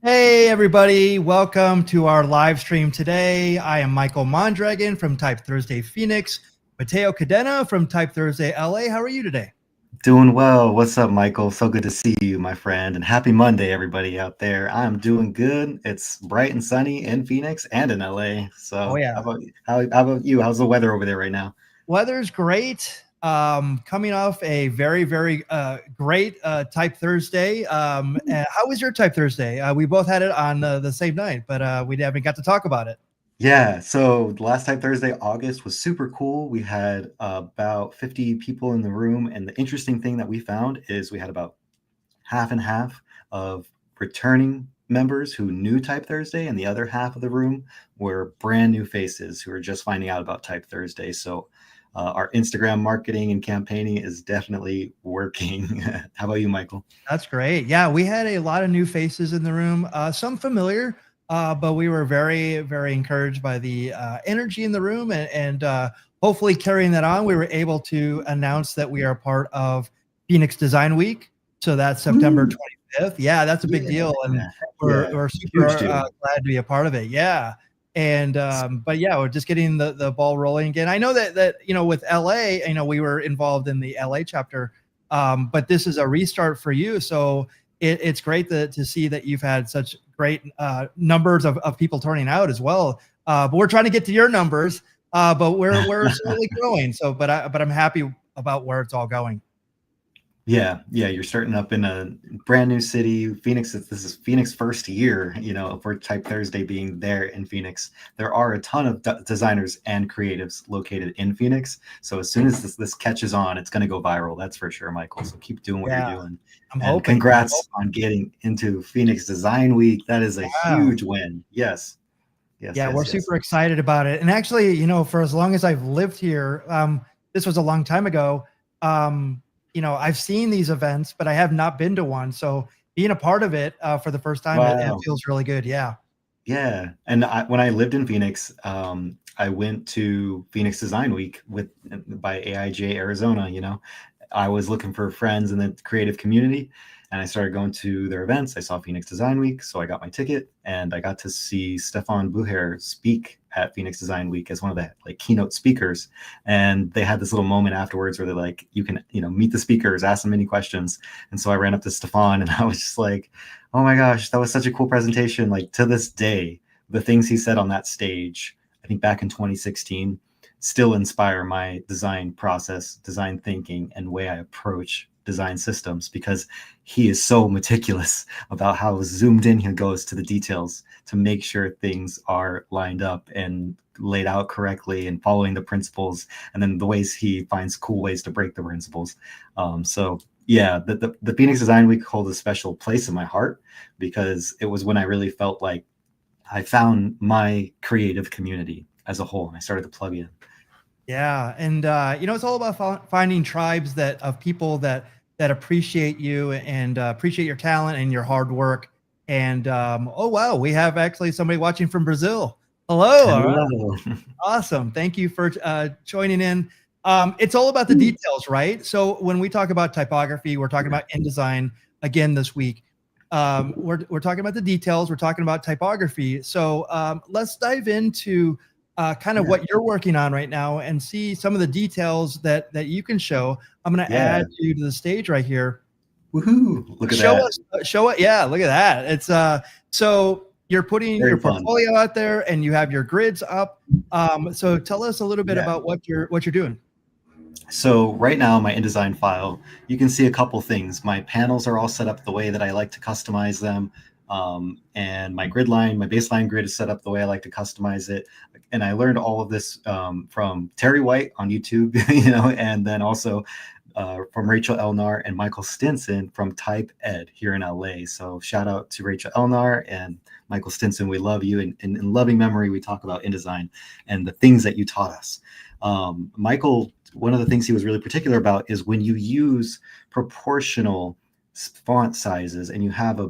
Hey everybody, welcome to our live stream today. I am Michael Mondragon from Type Thursday Phoenix, Matheo Cadena from Type Thursday LA. How are you today? Doing well. What's up, Michael? So good to see you, my friend. And happy Monday, everybody out there. I'm doing good. It's bright and sunny in Phoenix and in LA. Oh So yeah, how about you? How's the weather over there right now? weather's great. Coming off a very great Type Thursday. How was your Type Thursday? We both had it on the same night, but we haven't got to talk about it. Yeah, so the last time Thursday, August was super cool. We had about 50 people in the room. And the interesting thing that we found is we had about half and half of returning members who knew Type Thursday, and the other half of the room were brand new faces who were just finding out about Type Thursday. So our Instagram marketing and campaigning is definitely working. How about you, Michael? That's great. Yeah, we had a lot of new faces in the room, some familiar, but we were very encouraged by the energy in the room and hopefully carrying that on. We were able to announce that we are part of Phoenix Design Week. So that's September Woo! 25th. Yeah, that's a big deal. And Heck we're, yeah, we're huge super deal. glad to be a part of it. Yeah. And but yeah, we're just getting the ball rolling again. I know that with LA, we were involved in the LA chapter, but this is a restart for you. So it's great to see that you've had such great numbers of people turning out as well. But we're trying to get to your numbers, but we're slowly growing. So, but I'm happy about where it's all going. Yeah, you're starting up in a brand new city. Phoenix, this is Phoenix first year, for Type Thursday being there in Phoenix. There are a ton of designers and creatives located in Phoenix. So as soon as this catches on, it's going to go viral. That's for sure, Michael. So keep doing what you're Yeah, doing. I'm And hoping. congrats on getting into Phoenix Design Week. That is a Wow. huge win. Yes, yes, Yeah, we're yes, yes. super excited about it. And actually, for as long as I've lived here, this was a long time ago. I've seen these events, but I have not been to one. So being a part of it for the first time, it Wow. feels really good. Yeah. Yeah, and when I lived in Phoenix, I went to Phoenix Design Week by AIJ Arizona. I was looking for friends in the creative community, and I started going to their events. I saw Phoenix Design Week, so I got my ticket, and I got to see Stefan Bucher speak at Phoenix Design Week as one of the keynote speakers. And they had this little moment afterwards where they're like, you can meet the speakers, ask them any questions. And so I ran up to Stefan, and I was just like, oh my gosh, that was such a cool presentation. Like, to this day, the things he said on that stage, I think back in 2016, still inspire my design process, design thinking, and way I approach design systems, because he is so meticulous about how zoomed in he goes to the details to make sure things are lined up and laid out correctly and following the principles, and then the ways he finds cool ways to break the principles. So yeah, the Phoenix Design Week holds a special place in my heart, because it was when I really felt like I found my creative community as a whole, and I started to plug in. Yeah, and it's all about finding tribes of people that appreciate you and appreciate your talent and your hard work. And oh wow, we have actually somebody watching from Brazil. Hello, all right, Hello. awesome. Thank you for joining in. It's all about the details, right? So when we talk about typography, we're talking about InDesign again this week. We're talking about the details. We're talking about typography. So let's dive into kind of Yeah, what you're working on right now and see some of the details that you can show. I'm going to yeah. add you to the stage right here. Woohoo! Look at Show that. us, show it. Yeah, look at that. It's so you're putting your Very fun. portfolio out there and you have your grids up. So tell us a little bit Yeah. about what you're doing. So right now, my InDesign file, you can see a couple things. My panels are all set up the way that I like to customize them. And my grid line, my baseline grid is set up the way I like to customize it. And I learned all of this from Terry White on YouTube, and then also from Rachel Elnar and Michael Stinson from Type Ed here in LA. So shout out to Rachel Elnar and Michael Stinson. We love you. And in loving memory, we talk about InDesign and the things that you taught us. Michael, one of the things he was really particular about is when you use proportional font sizes and you have a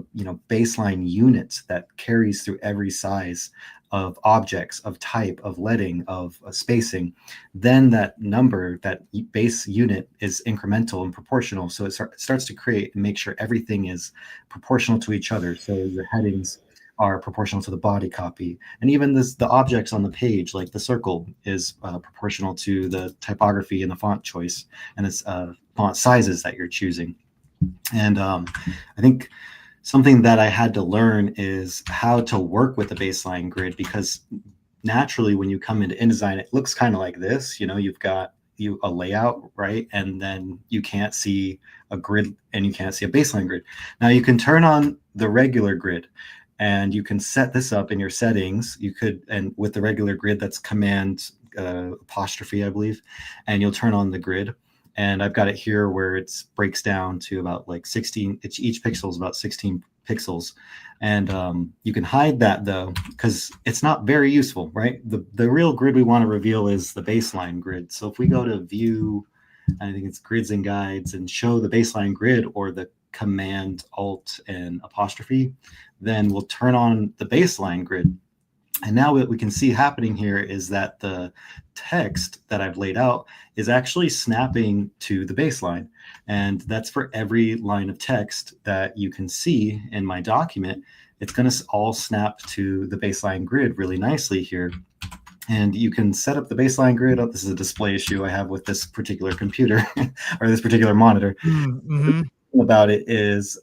baseline unit that carries through every size of objects, of type, of leading, of spacing, then that number, that base unit, is incremental and proportional. So it starts to create and make sure everything is proportional to each other. So your headings are proportional to the body copy. And even the objects on the page, like the circle, is proportional to the typography and the font choice and its font sizes that you're choosing. And I think something that I had to learn is how to work with the baseline grid, because naturally when you come into InDesign, it looks kind of like this. You've got a layout, right? And then you can't see a grid and you can't see a baseline grid. Now you can turn on the regular grid and you can set this up in your settings. You could, and with the regular grid, that's command apostrophe, I believe, and you'll turn on the grid. And I've got it here where it breaks down to about like 16, each pixel is about 16 pixels. And you can hide that though, because it's not very useful, right? The real grid we want to reveal is the baseline grid. So if we go to view, I think it's grids and guides, and show the baseline grid, or the command alt and apostrophe, then we'll turn on the baseline grid. And now what we can see happening here is that the text that I've laid out is actually snapping to the baseline. And that's for every line of text that you can see in my document. It's going to all snap to the baseline grid really nicely here. And you can set up the baseline grid. Oh, this is a display issue I have with this particular computer or this particular monitor. Mm-hmm. About it is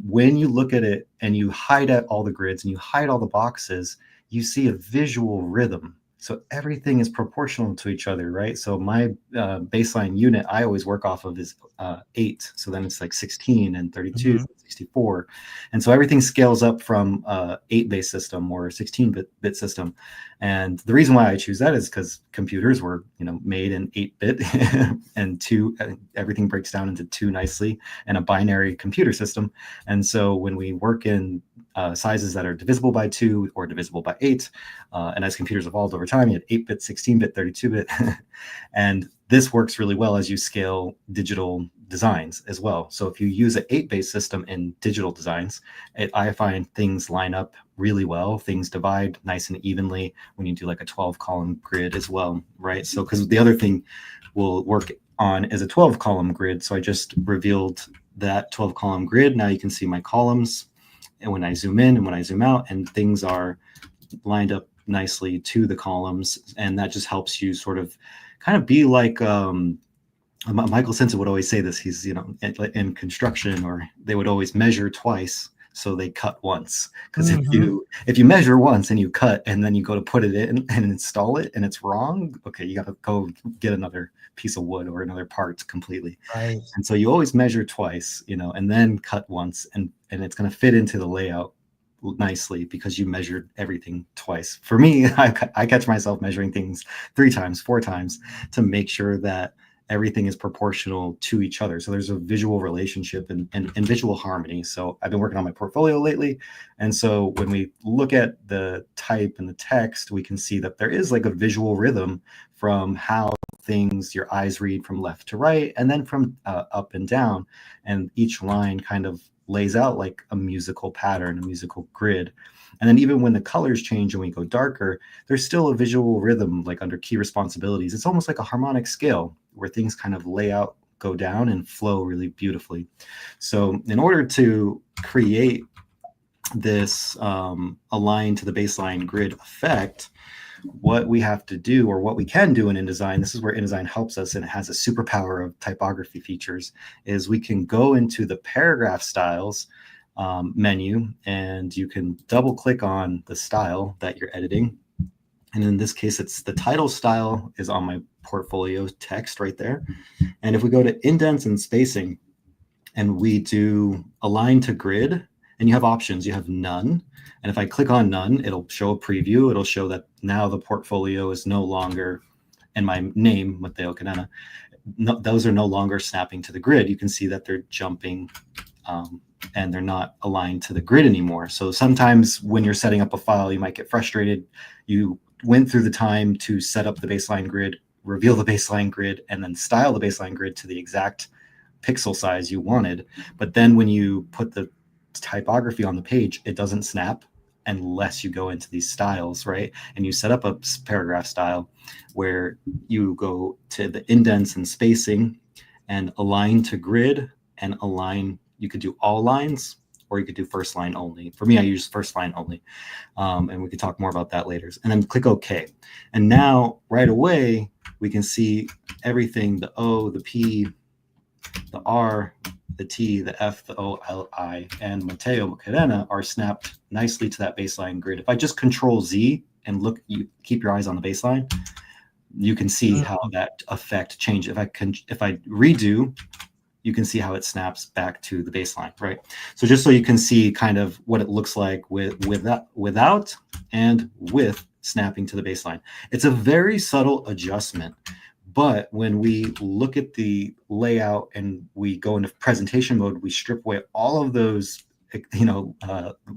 when you look at it and you hide at all the grids and you hide all the boxes, you see a visual rhythm. So everything is proportional to each other, right? So my baseline unit I always work off of is 8. So then it's like 16 and 32, Mm-hmm. 64. And so everything scales up from 8-bit system or 16-bit system. And the reason why I choose that is because computers were, made in 8-bit and everything breaks down into 2 nicely, and a binary computer system. And so when we work in sizes that are divisible by 2 or divisible by 8, and as computers evolved over time, you had 8-bit, 16-bit, 32-bit, and this works really well as you scale digital designs as well. So if you use an 8-bit system in digital designs, I find things line up really well. Things divide nice and evenly when you do like a 12-column grid as well, right? So because the other thing we'll work on is a 12-column grid. So I just revealed that 12-column grid. Now you can see my columns, and when I zoom in and when I zoom out, and things are lined up nicely to the columns. And that just helps you sort of kind of be like Michael Sensa would always say this. He's, in construction, or they would always measure twice, so they cut once. Because if you measure once and you cut and then you go to put it in and install it and it's wrong, okay, you got to go get another piece of wood or another part completely. Right. And so you always measure twice, and then cut once, and it's going to fit into the layout nicely because you measured everything twice. For me, I catch myself measuring things 3 times, 4 times to make sure that everything is proportional to each other. So there's a visual relationship and visual harmony. So I've been working on my portfolio lately. And so when we look at the type and the text, we can see that there is like a visual rhythm from how your eyes read from left to right, and then from up and down. And each line kind of lays out like a musical pattern, a musical grid. And then even when the colors change and we go darker, there's still a visual rhythm, like under key responsibilities. It's almost like a harmonic scale where things kind of lay out, go down, and flow really beautifully. So in order to create this align to the baseline grid effect, what we have to do, or what we can do in InDesign, this is where InDesign helps us, and it has a superpower of typography features, is we can go into the paragraph styles menu, and you can double click on the style that you're editing. And in this case, it's the title style is on my portfolio text right there. And if we go to indents and spacing and we do align to grid, and you have options, you have none. And if I click on none, it'll show a preview. It'll show that now the portfolio is no longer, and my name, Matheo Cadena, those are no longer snapping to the grid. You can see that they're jumping and they're not aligned to the grid anymore. So sometimes when you're setting up a file, you might get frustrated. You went through the time to set up the baseline grid, reveal the baseline grid, and then style the baseline grid to the exact pixel size you wanted. But then when you put the typography on the page, it doesn't snap unless you go into these styles, right? And you set up a paragraph style where you go to the indents and spacing and align to grid and align. You could do all lines, or you could do first line only. For me, I use first line only. And we could talk more about that later. And then click OK. And now right away, we can see everything, the O, the P, the R, the T, the F, the O, L, I, and Matheo Cadena are snapped nicely to that baseline grid. If I just Control Z and look, you keep your eyes on the baseline, you can see how that effect changes. If I redo, you can see how it snaps back to the baseline, right? So just so you can see kind of what it looks like without and with snapping to the baseline. It's a very subtle adjustment. But when we look at the layout and we go into presentation mode, we strip away all of those,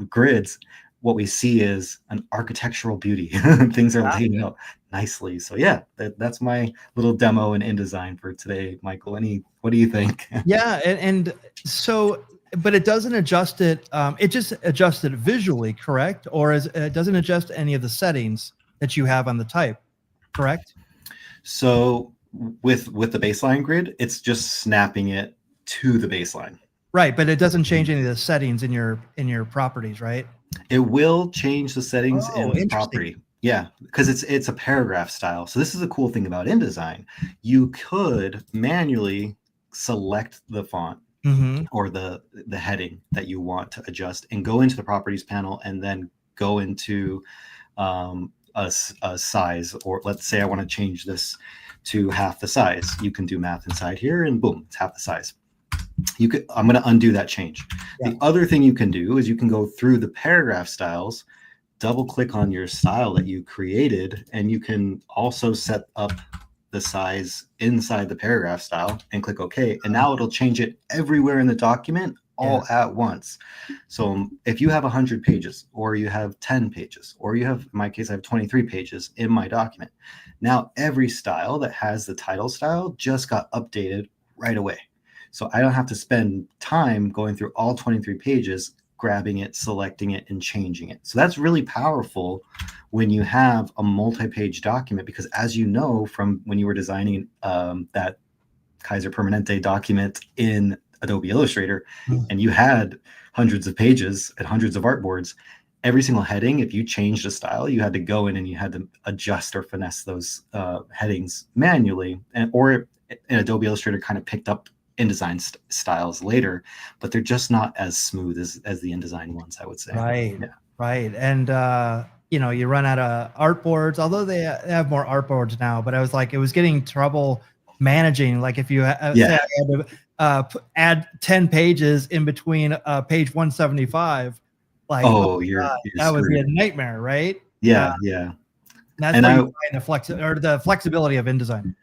grids. What we see is an architectural beauty. Things are laid out nicely. So yeah, that's my little demo in InDesign for today, Michael. What do you think? Yeah, and so, but it doesn't adjust it. It just adjusts it visually, correct? Or it doesn't adjust any of the settings that you have on the type, correct? So with the baseline grid, it's just snapping it to the baseline. Right, but it doesn't change any of the settings in your properties, right? It will change the settings in the property. Yeah, because it's a paragraph style. So this is a cool thing about InDesign. You could manually select the font or the heading that you want to adjust and go into the properties panel and then go into a size, or let's say I want to change this to half the size. You can do math inside here and boom, it's half the size. I'm going to undo that change. Yeah. The other thing you can do is you can go through the paragraph styles, double click on your style that you created, and you can also set up the size inside the paragraph style and click OK. And now it'll change it everywhere in the document all at once. So if you have 100 pages, or you have 10 pages, or you have, in my case, I have 23 pages in my document. Now every style that has the title style just got updated right away. So I don't have to spend time going through all 23 pages, grabbing it, selecting it, and changing it. So that's really powerful when you have a multi-page document, because as you know from when you were designing that Kaiser Permanente document in Adobe Illustrator, and you had hundreds of pages and hundreds of artboards, every single heading, if you changed a style, you had to go in and you had to adjust or finesse those headings manually. Or in Adobe Illustrator kind of picked up InDesign styles later, but they're just not as smooth as the InDesign ones, I would say. Right, right. And you run out of artboards, although they have more artboards now. But I was like, it was getting trouble managing. Like if you say I had to add 10 pages in between page 175, like that would be a nightmare, right? Yeah, yeah. That's where you find the flexibility of InDesign.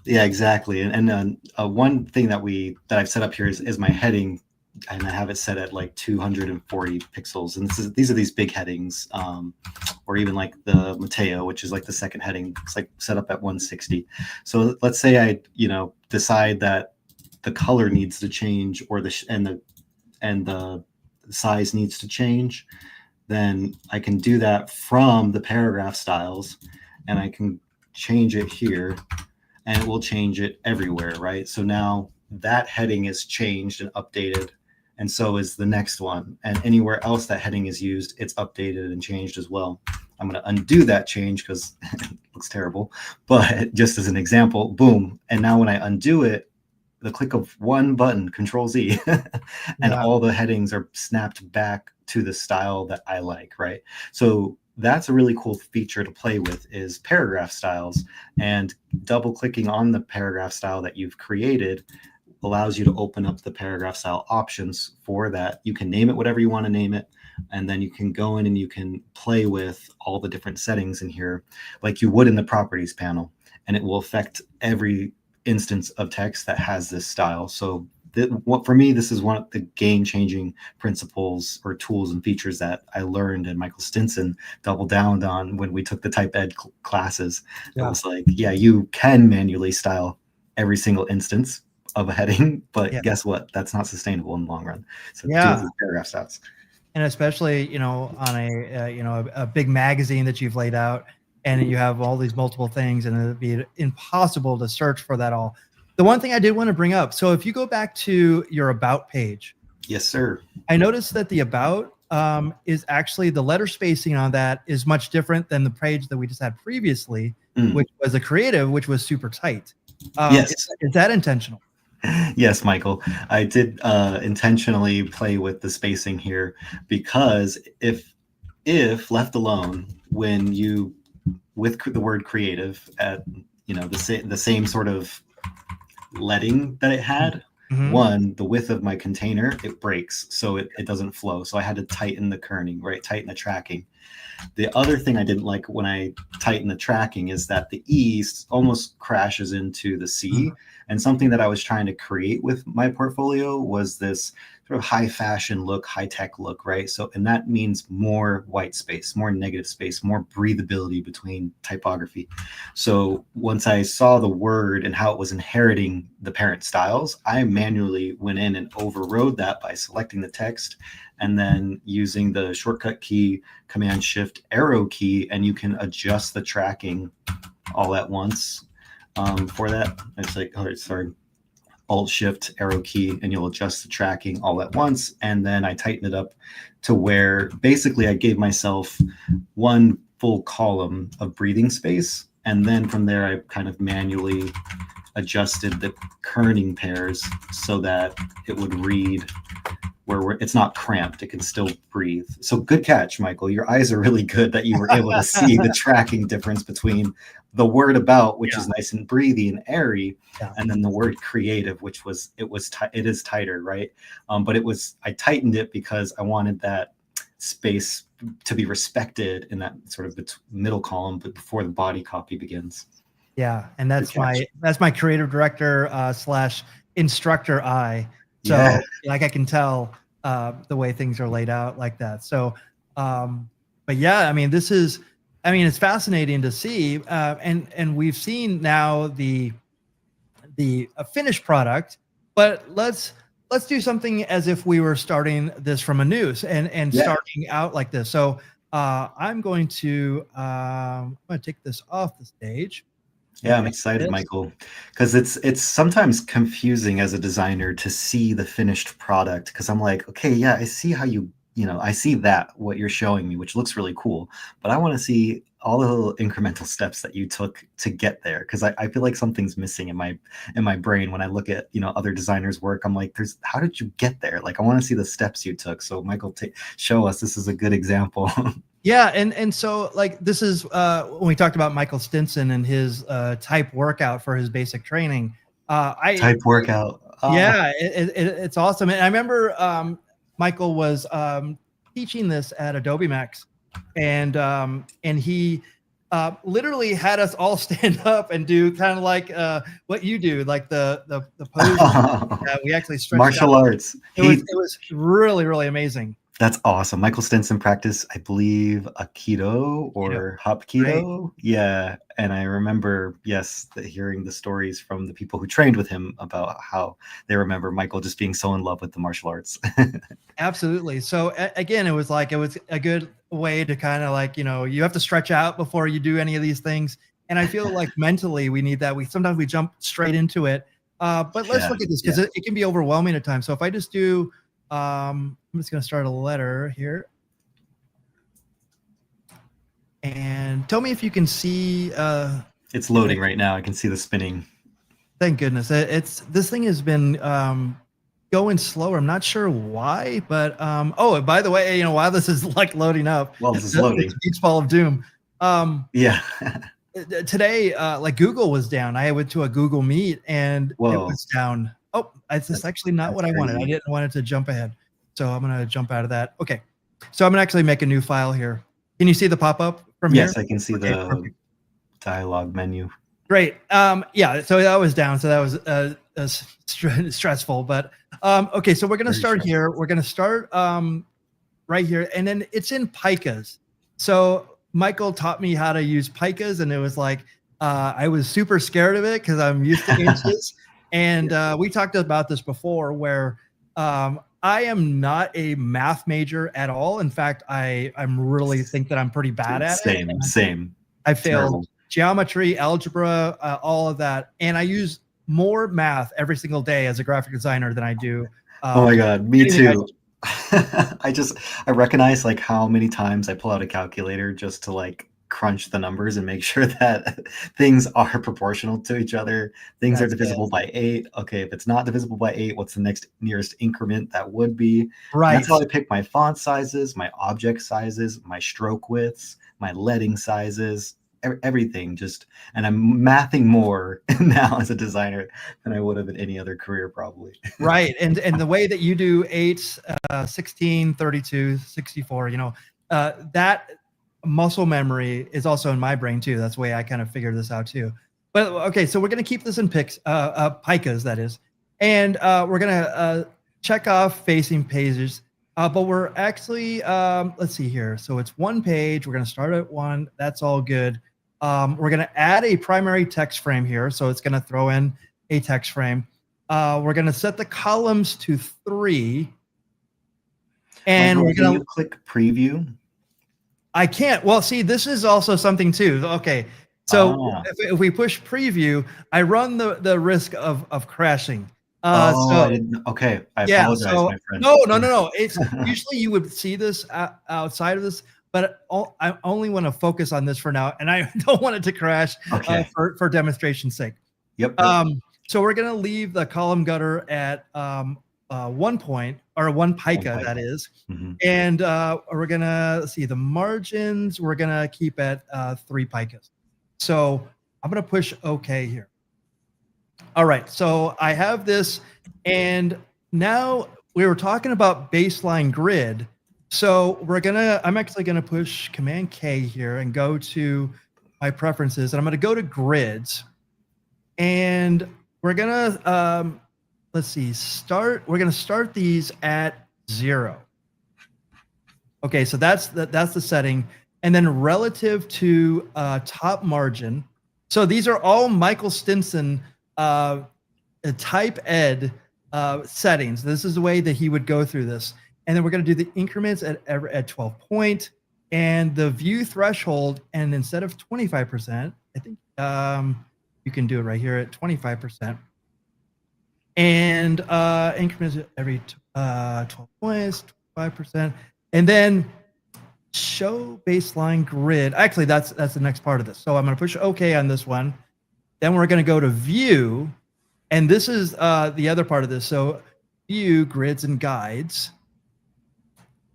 Yeah, exactly. And one thing that I've set up here is my heading, and I have it set at like 240 pixels. And these are these big headings, or even like the Matteo, which is like the second heading. It's like set up at 160. So let's say I decide that the color needs to change, or the size needs to change. Then I can do that from the paragraph styles, and I can change it here. And it will change it everywhere, right? So now that heading is changed and updated, and so is the next one. And anywhere else that heading is used, it's updated and changed as well. I'm going to undo that change because it looks terrible, but just as an example, boom. And now when I undo it, the click of one button, Control Z, and all the headings are snapped back to the style that I like, right? So that's a really cool feature to play with, is paragraph styles, and double clicking on the paragraph style that you've created allows you to open up the paragraph style options for that. You can name it whatever you want to name it, and then you can go in and you can play with all the different settings in here like you would in the properties panel, and it will affect every instance of text that has this style. So for me, this is one of the game-changing principles or tools and features that I learned, and Michael Stinson doubled down on when we took the type ed classes. It was like, yeah, you can manually style every single instance of a heading, but guess what? That's not sustainable in the long run. So do it with paragraph styles. And especially, on a big magazine that you've laid out, and you have all these multiple things, and it'd be impossible to search for that all. The one thing I did want to bring up, so if you go back to your about page, Yes, sir. I noticed that the about is actually the letter spacing on that is much different than the page that we just had previously, which was a creative, which was super tight. Yes. Is that intentional? Yes, Michael. I did intentionally play with the spacing here because if left alone, when you with the word creative at the same sort of leading that it had, one, the width of my container, it breaks, so it doesn't flow. So I had to tighten the kerning, right? Tighten the tracking. The other thing I didn't like when I tighten the tracking is that the E almost crashes into the C. And something that I was trying to create with my portfolio was this sort of high fashion look, high tech look, right? So, and that means more white space, more negative space, more breathability between typography. So once I saw the word and how it was inheriting the parent styles, I manually went in and overrode that by selecting the text and then using the shortcut key, Command Shift arrow key, and you can adjust the tracking all at once. For that, it's like, oh, sorry, Alt Shift arrow key, and you'll adjust the tracking all at once. And then I tighten it up to where basically I gave myself one full column of breathing space. And then from there, I kind of manually adjusted the kerning pairs so that it would read where it's not cramped, it can still breathe. So good catch, Michael. Your eyes are really good that you were able to see the tracking difference between the word about, which is nice and breathy and airy, and then the word creative, which it is tighter, right? But I tightened it because I wanted that space to be respected in that sort of middle column, but before the body copy begins. Yeah, and that's my creative director / instructor eye. So like I can tell the way things are laid out like that. So, but yeah, I mean, it's fascinating to see, and we've seen now the finished product, but let's do something as if we were starting this from a news and starting out like this. So I'm going to take this off the stage. Yeah, I'm excited, Michael, because it's sometimes confusing as a designer to see the finished product, because I'm like, okay, yeah, I see how I see what you're showing me, which looks really cool, but I want to see all the little incremental steps that you took to get there, because I feel like something's missing in my brain when I look at other designers' work. I'm like, how did you get there? Like, I want to see the steps you took. So Michael, show us. This is a good example. Yeah, and so like this is when we talked about Michael Stinson and his type workout for his basic training. Type workout. Oh. Yeah, it's awesome. And I remember Michael was teaching this at Adobe Max, and he literally had us all stand up and do kind of like what you do, like the pose. We actually stretched martial arts. It was really, really amazing. That's awesome. Michael Stinson practiced, I believe, Aikido or Hapkido. Right. Yeah. And I remember, hearing the stories from the people who trained with him about how they remember Michael just being so in love with the martial arts. Absolutely. So again, it was a good way to kind of like, you have to stretch out before you do any of these things. And I feel like mentally we need that. Sometimes we jump straight into it. But let's look at this, because it can be overwhelming at times. So if I just do, I'm just going to start a letter here. And tell me if you can see. It's loading right now. I can see the spinning. Thank goodness. This thing has been going slower. I'm not sure why, but oh, by the way, while this is like loading up, this is loading. Beach Ball of Doom. Yeah. Today, like Google was down. I went to a Google Meet and it was down. Oh, that's actually not what I wanted. I didn't want it to jump ahead. So I'm going to jump out of that. Okay. So I'm going to actually make a new file here. Can you see the pop-up from here? Yes, I can see the dialogue menu. Great. Yeah, so that was down. So that was stressful. But okay, so we're going to start here. We're going to start right here. And then it's in picas. So Michael taught me how to use picas. And it was like, I was super scared of it because I'm used to inches. And we talked about this before, where I am not a math major at all. In fact, I'm really think that I'm pretty bad at it. Same. I failed geometry, algebra, all of that. And I use more math every single day as a graphic designer than I do Oh my God, me Anything I too. I recognize like how many times I pull out a calculator just to like crunch the numbers and make sure that things are proportional to each other. Things are that's it. divisible by 8. Okay, if it's not divisible by 8, what's the next nearest increment that would be? And that's Right. how I pick my font sizes, my object sizes, my stroke widths, my leading sizes, everything. Just, and I'm mathing more now as a designer than I would have in any other career probably. Right. And the way that you do 8, 16, 32, 64, you know, that muscle memory is also in my brain too. That's the way I kind of figured this out too. But okay, so we're going to keep this in picas, that is. And we're going to check off facing pages. But we're actually, let's see here. So it's one page. We're going to start at 1. That's all good. We're going to add a primary text frame here. So it's going to throw in a text frame. We're going to set the columns to 3. And Michael, we're can going you to, click preview? I can't. Well, see, this is also something too. Okay. So Ah. if we push preview, I run the risk of crashing. Oh, I So didn't. Okay, I yeah. apologize, So my friend. no. It's usually you would see this outside of this, but I only want to focus on this for now. And I don't want it to crash Okay. for demonstration's sake. Yep. So we're going to leave the column gutter at 1 point, or 1 pica, that is. Mhm. And we're going to see the margins. We're going to keep at 3 picas. So I'm going to push OK here. All right. So I have this. And now we were talking about baseline grid. So I'm actually going to push Command K here and go to my preferences. And I'm going to go to grids. And we're gonna let's see, we're gonna start these at 0. Okay, so that's the setting. And then relative to top margin. So these are all Michael Stinson type ed settings. This is the way that he would go through this. And then we're going to do the increments at 12 point, and the view threshold. And instead of 25%, I think you can do it right here at 25%. And increments every 12 points, 25%. And then show baseline grid. Actually, that's the next part of this. So I'm going to push OK on this one. Then we're going to go to view. And this is the other part of this. So view, grids, and guides.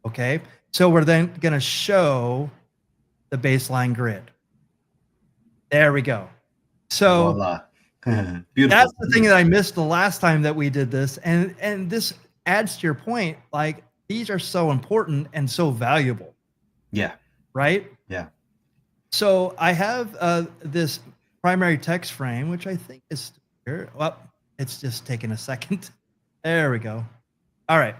Okay. So we're then going to show the baseline grid. There we go. So Voila. Beautiful. That's the thing that I missed the last time that we did this. And this adds to your point. Like, these are so important and so valuable. Yeah. Right? Yeah. So I have this primary text frame, which I think is here. Well, it's just taking a second. There we go. All right.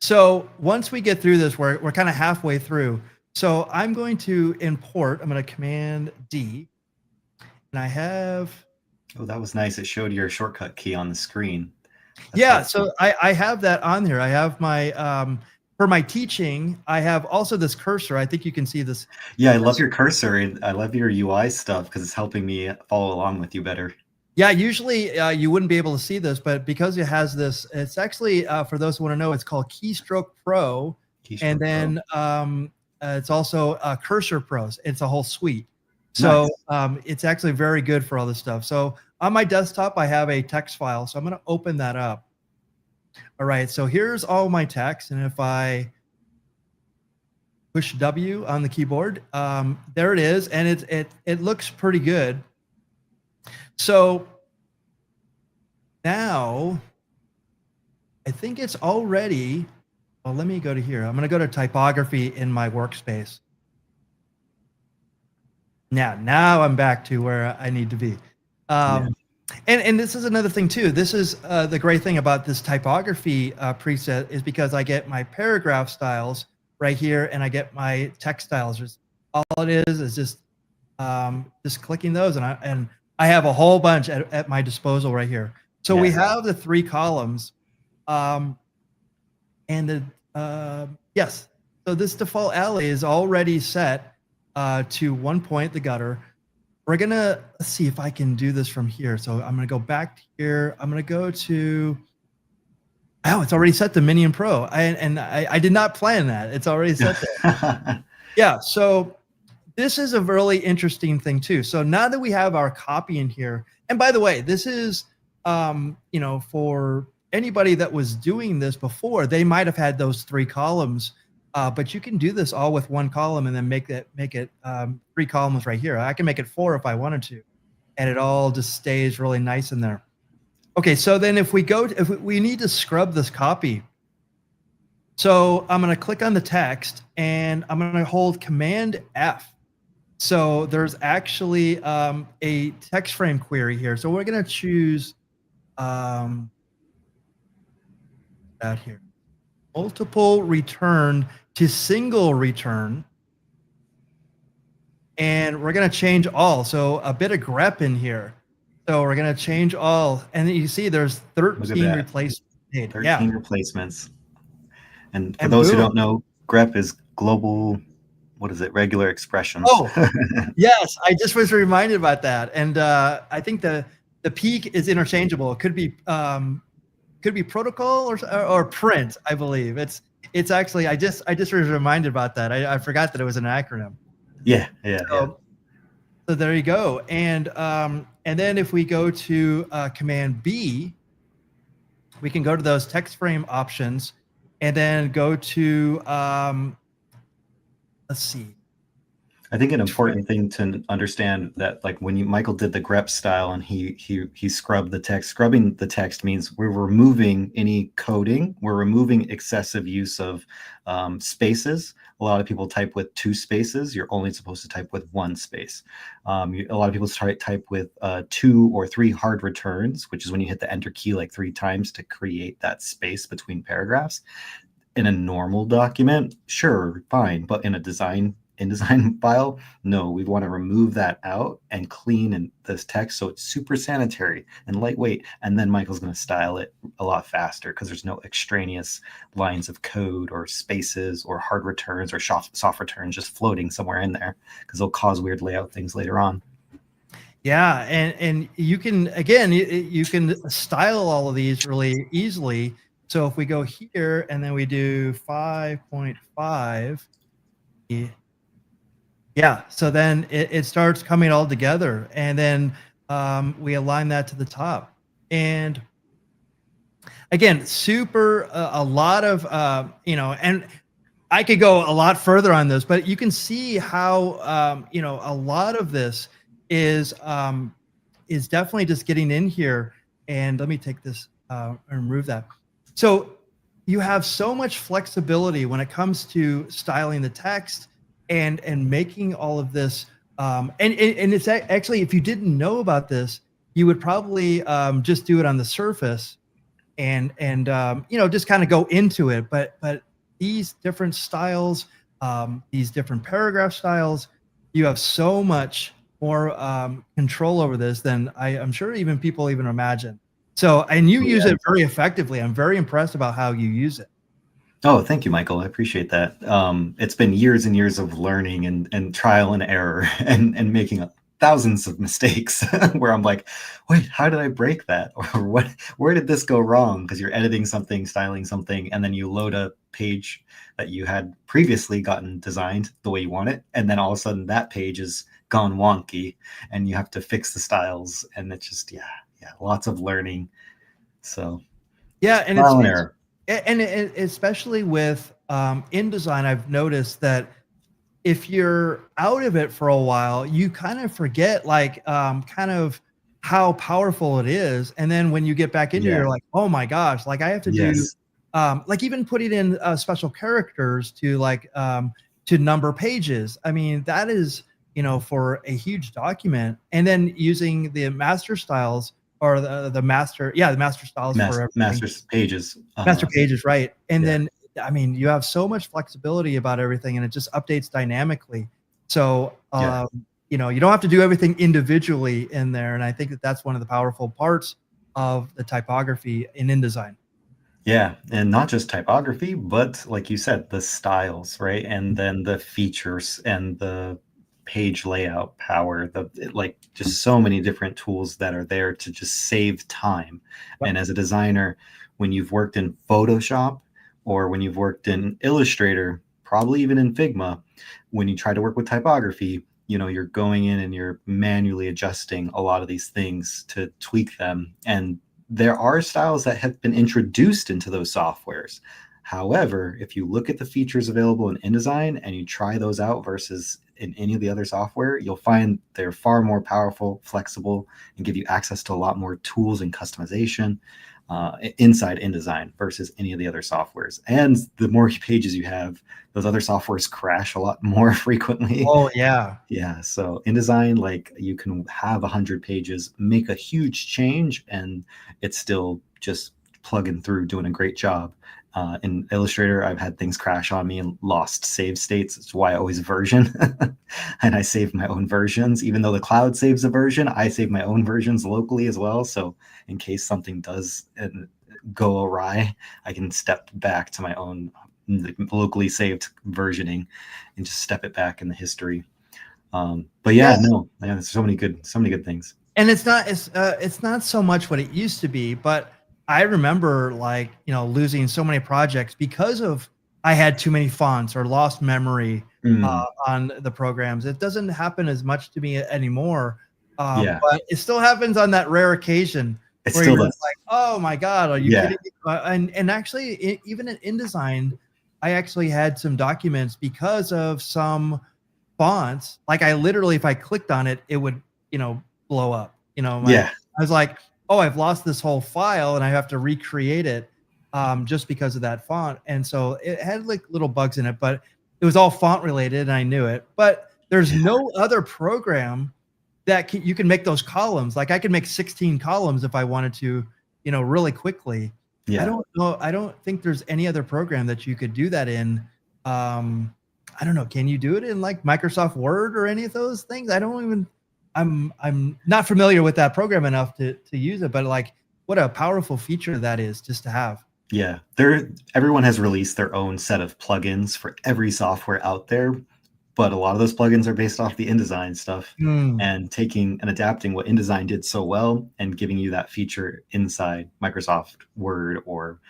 So once we get through this, we're kind of halfway through. So I'm going to import. I'm going to Command D. And I have. Oh, that was nice. It showed your shortcut key on the screen. That's so I have that on here. I have my for my teaching. I have also this cursor. I think you can see this. Yeah, I love your cursor, and I love your UI stuff because it's helping me follow along with you better. Yeah, usually you wouldn't be able to see this, but because it has this, it's actually for those who want to know, it's called Keystroke Pro, and then it's also Cursor Pros. It's a whole suite. So it's actually very good for all this stuff. So on my desktop, I have a text file. So I'm going to open that up. All right. So here's all my text. And if I push W on the keyboard, there it is. And it looks pretty good. So now I think it's already, well, let me go to here. I'm going to go to typography in my workspace. Now I'm back to where I need to be. And this is another thing too. This is the great thing about this typography preset is because I get my paragraph styles right here, and I get my text styles. Just all it is just clicking those, and I have a whole bunch at my disposal right here. So we have the 3 columns, and the yes. So this default alley is already set to 1 point, the gutter. We're gonna, let's see if I can do this from here. So I'm gonna go back here. I'm gonna go to Oh, it's already set to Mini and Pro. I did not plan that. It's already set there. Yeah. So this is a really interesting thing too. So now that we have our copy in here, and by the way, this is, for anybody that was doing this before, they might have had those 3 columns, but you can do this all with 1 column and then make it 3 columns right here. I can make it 4 if I wanted to, and it all just stays really nice in there. Okay, so then if we need to scrub this copy, so I'm going to click on the text and I'm going to hold Command F. So there's actually a text frame query here. So we're going to choose out here, multiple return to single return. And we're going to change all. So a bit of grep in here. So we're going to change all. And then you see there's 13 replacements made. 13 replacements. And for And those who boom. don't know, grep is global, what is it? Regular expressions. Oh, yes. I just was reminded about that. And I think the peak is interchangeable. It could be protocol or print, I believe. It's actually, I just was reminded about that. I forgot that it was an acronym. Yeah. So there you go. And then if we go to Command B, we can go to those text frame options and then go to, let's see. I think an important thing to understand that, like when Michael did the grep style and he scrubbed the text. Scrubbing the text means we're removing any coding. We're removing excessive use of spaces. A lot of people type with 2 spaces. You're only supposed to type with 1 space. A lot of people type with 2 or 3 hard returns, which is when you hit the enter key like 3 times to create that space between paragraphs. In a normal document, sure, fine, but in a InDesign file, no, we want to remove that out and clean in this text so it's super sanitary and lightweight. And then Michael's going to style it a lot faster because there's no extraneous lines of code or spaces or hard returns or soft returns just floating somewhere in there because they'll cause weird layout things later on. Yeah, and you can, again, you can style all of these really easily. So if we go here and then we do 5.5, yeah, so then it starts coming all together, and then we align that to the top. And again, super a lot of and I could go a lot further on this, but you can see how a lot of this is definitely just getting in here. And let me take this and remove that. So you have so much flexibility when it comes to styling the text and making all of this. And it's actually, if you didn't know about this, you would probably just do it on the surface and just kind of go into it. But these different styles, these different paragraph styles, you have so much more control over this than I'm sure even people even imagine. So, and you use it very effectively. I'm very impressed about how you use it. Oh, thank you, Michael. I appreciate that. It's been years and years of learning and trial and error and making thousands of mistakes where I'm like, wait, how did I break that? Or where did this go wrong? Because you're editing something, styling something, and then you load a page that you had previously gotten designed the way you want it. And then all of a sudden that page is gone wonky and you have to fix the styles. And it's just, lots of learning. So yeah, and especially with InDesign, I've noticed that if you're out of it for a while, you kind of forget kind of how powerful it is. And then when you get back into it, you're like, oh my gosh, like I have to do like even putting in special characters to to number pages. I mean, that is, for a huge document. And then using the master styles or the master styles for everything. Master pages. Master pages, right. And then, I mean, you have so much flexibility about everything and it just updates dynamically. So, you don't have to do everything individually in there. And I think that that's one of the powerful parts of the typography in InDesign. Yeah, and not just typography, but like you said, the styles, right? And then the features and the page layout power, just so many different tools that are there to just save time. And as a designer, when you've worked in Photoshop or when you've worked in Illustrator, probably even in Figma, when you try to work with typography, you're going in and you're manually adjusting a lot of these things to tweak them. And there are styles that have been introduced into those softwares. However, if you look at the features available in InDesign and you try those out versus in any of the other software, you'll find they're far more powerful, flexible, and give you access to a lot more tools and customization inside InDesign versus any of the other softwares. And the more pages you have, those other softwares crash a lot more frequently. Oh yeah. Yeah. So InDesign, like you can have 100 pages, make a huge change, and it's still just plugging through, doing a great job. In Illustrator, I've had things crash on me and lost save states. That's why I always version. And I save my own versions. Even though the cloud saves a version, I save my own versions locally as well. So in case something does go awry, I can step back to my own locally saved versioning and just step it back in the history. But yeah, no, man, there's so many good things. And it's not so much what it used to be, but I remember like, losing so many projects because of I had too many fonts or lost memory on the programs. It doesn't happen as much to me anymore. But it still happens on that rare occasion where you're just like, oh my God, are you kidding me? And actually, even in InDesign, I actually had some documents because of some fonts. Like I literally, if I clicked on it, it would, blow up. I was like, oh, I've lost this whole file and I have to recreate it just because of that font. And so it had like little bugs in it, but it was all font related and I knew it. But there's no other program that you can make those columns. Like I could make 16 columns if I wanted to, really quickly. I don't know. I don't think there's any other program that you could do that in. I don't know. Can you do it in like Microsoft Word or any of those things? I'm not familiar with that program enough to use it, but like what a powerful feature that is just to have. Yeah, everyone has released their own set of plugins for every software out there, but a lot of those plugins are based off the InDesign stuff and taking and adapting what InDesign did so well and giving you that feature inside Microsoft Word or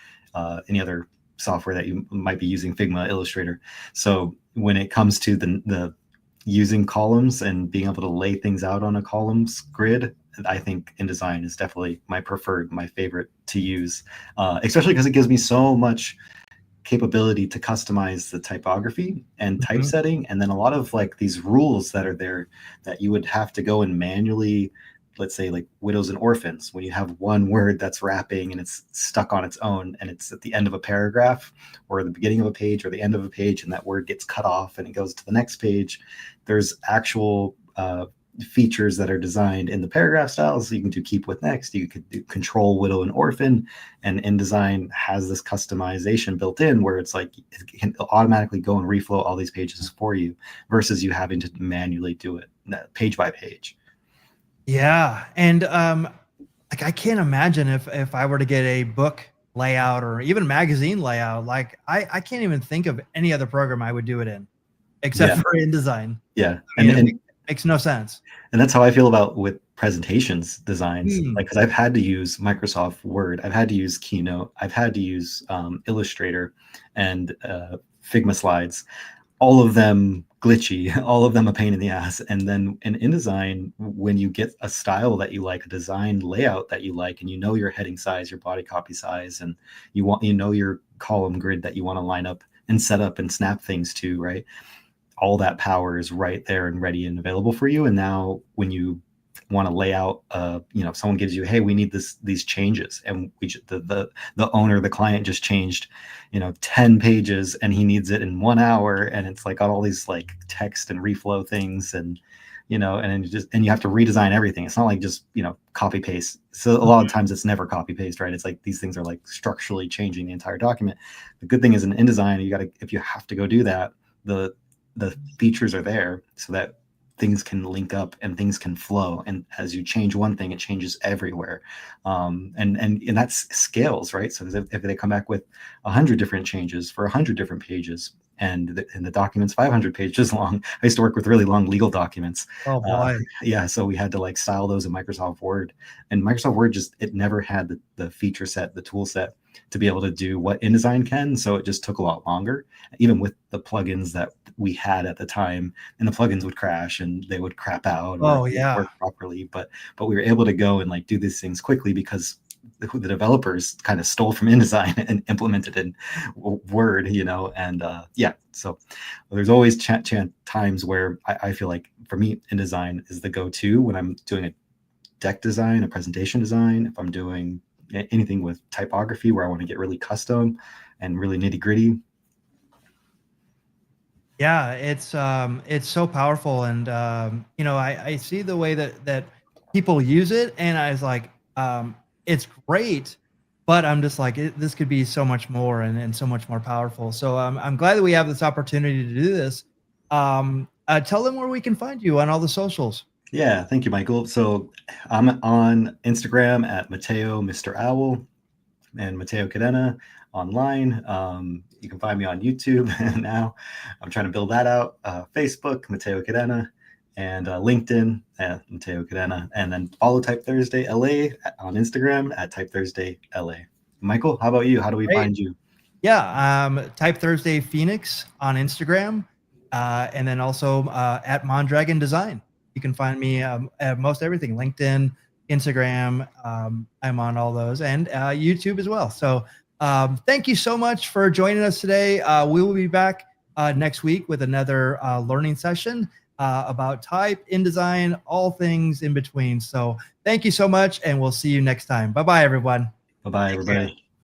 any other software that you might be using, Figma, Illustrator. So when it comes to the using columns and being able to lay things out on a columns grid, I think InDesign is definitely my favorite to use, especially because it gives me so much capability to customize the typography and typesetting. And then a lot of like these rules that are there that you would have to go and manually, let's say like widows and orphans, when you have one word that's wrapping and it's stuck on its own and it's at the end of a paragraph or the beginning of a page or the end of a page and that word gets cut off and it goes to the next page. There's actual features that are designed in the paragraph styles. So you can do keep with next, you could do control widow and orphan, and InDesign has this customization built in where it's like it can automatically go and reflow all these pages for you versus you having to manually do it page by page. Yeah. And like I can't imagine if I were to get a book layout or even magazine layout, like I can't even think of any other program I would do it in except for InDesign. Yeah. I mean, it makes no sense. And that's how I feel about with presentations designs, like, because I've had to use Microsoft Word, I've had to use Keynote, I've had to use Illustrator and Figma slides, all of them glitchy, all of them a pain in the ass. And then in InDesign, when you get a style that you like, a design layout that you like, and you know your heading size, your body copy size, and you know your column grid that you want to line up and set up and snap things to, right? All that power is right there and ready and available for you. And now when you want to lay out, if someone gives you, hey, we need these changes, and the owner, the client just changed, 10 pages and he needs it in 1 hour. And it's like got all these like text and reflow things and, and you have to redesign everything. It's not like just, copy paste. So a lot of times it's never copy paste, right? It's like these things are like structurally changing the entire document. The good thing is in InDesign, if you have to go do that, the features are there so that things can link up and things can flow. And as you change one thing, it changes everywhere. And that's scales, right? So if they come back with 100 different changes for 100 different pages, and the document's 500 pages long. I used to work with really long legal documents. Oh boy. Yeah, so we had to like style those in Microsoft Word, and Microsoft Word just, it never had the feature set, the tool set to be able to do what InDesign can. So it just took a lot longer, even with the plugins that we had at the time, and the plugins would crash and they would crap out or Oh yeah. work properly. But we were able to go and like do these things quickly because the developers kind of stole from InDesign and implemented in Word, you know, and yeah, so there's always times where I feel like for me, InDesign is the go-to when I'm doing a deck design, a presentation design, if I'm doing anything with typography where I want to get really custom and really nitty gritty. Yeah, it's so powerful, and you know, I see the way that people use it, and I was like, it's great, but I'm just like, this could be so much more and so much more powerful. So I'm glad that we have this opportunity to do this. Tell them where we can find you on all the socials. Yeah, thank you, Michael. So I'm on Instagram at Matteo Mr. Owl and Matheo Cadena online. You can find me on YouTube now. I'm trying to build that out. Facebook, Matteo Cadena, and LinkedIn at Matteo Cadena. And then follow Type Thursday LA on Instagram at Type Thursday LA. Michael, how about you? How do we Great. find you? Yeah, Type Thursday Phoenix on Instagram, and then also at Mondragon Design. You can find me at most everything: LinkedIn, Instagram. I'm on all those, and YouTube as well. So thank you so much for joining us today. We will be back next week with another learning session about type, InDesign, all things in between. So thank you so much, and we'll see you next time. Bye bye, everyone. Bye bye, everybody.